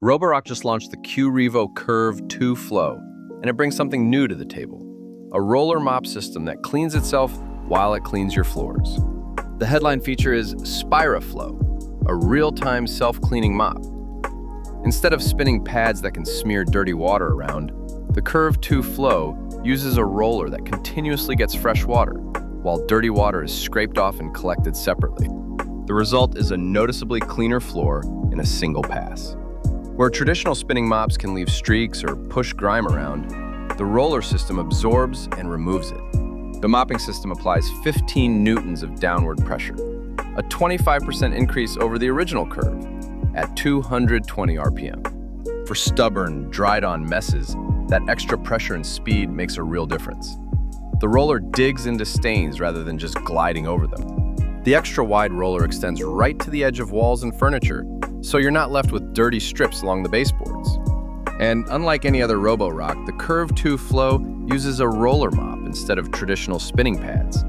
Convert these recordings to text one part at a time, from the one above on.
Roborock just launched the Qrevo Curv 2 Flow, and it brings something new to the table, a roller mop system that cleans itself while it cleans your floors. The headline feature is SpiraFlow, a real-time self-cleaning mop. Instead of spinning pads that can smear dirty water around, the Curv 2 Flow uses a roller that continuously gets fresh water, while dirty water is scraped off and collected separately. The result is a noticeably cleaner floor in a single pass. Where traditional spinning mops can leave streaks or push grime around, the roller system absorbs and removes it. The mopping system applies 15 newtons of downward pressure, a 25% increase over the original Curv, at 220 RPM. For stubborn, dried-on messes, that extra pressure and speed makes a real difference. The roller digs into stains rather than just gliding over them. The extra wide roller extends right to the edge of walls and furniture, so you're not left with dirty strips along the baseboards. And unlike any other Roborock, the Curv 2 Flow uses a roller mop instead of traditional spinning pads.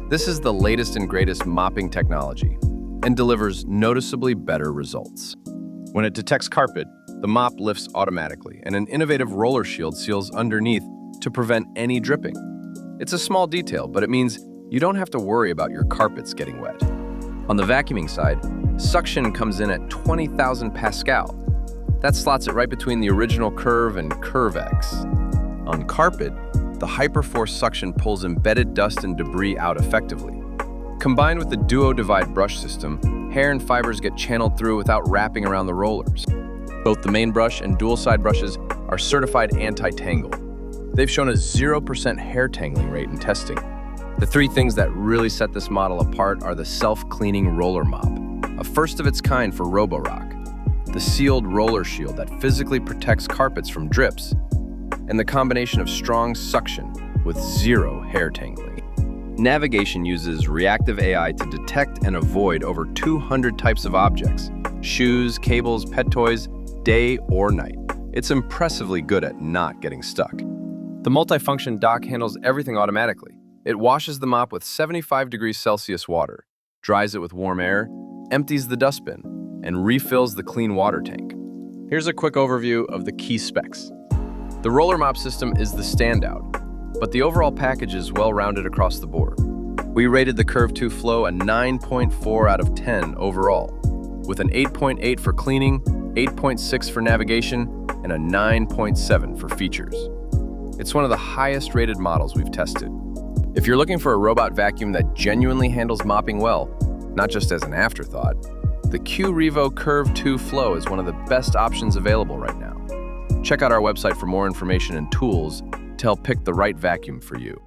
This is the latest and greatest mopping technology and delivers noticeably better results. When it detects carpet, the mop lifts automatically, and an innovative roller shield seals underneath to prevent any dripping. It's a small detail, but it means you don't have to worry about your carpets getting wet. On the vacuuming side, suction comes in at 20,000 Pascal. That slots it right between the original Curv and CurvX. On carpet, the Hyperforce suction pulls embedded dust and debris out effectively. Combined with the DuoDivide brush system, hair and fibers get channeled through without wrapping around the rollers. Both the main brush and dual side brushes are certified anti-tangle. They've shown a 0% hair tangling rate in testing. The three things that really set this model apart are the self-cleaning roller mop, a first of its kind for Roborock, the sealed roller shield that physically protects carpets from drips, and the combination of strong suction with zero hair tangling. Navigation uses Reactive AI to detect and avoid over 200 types of objects, shoes, cables, pet toys, day or night. It's impressively good at not getting stuck. The multifunction dock handles everything automatically. It washes the mop with 75 degrees Celsius water, dries it with warm air, empties the dustbin, and refills the clean water tank. Here's a quick overview of the key specs. The roller mop system is the standout, but the overall package is well-rounded across the board. We rated the Curv 2 Flow a 9.4 out of 10 overall, with an 8.8 for cleaning, 8.6 for navigation, and a 9.7 for features. It's one of the highest-rated models we've tested. If you're looking for a robot vacuum that genuinely handles mopping well, not just as an afterthought, the Qrevo Curv 2 Flow is one of the best options available right now. Check out our website for more information and tools to help pick the right vacuum for you.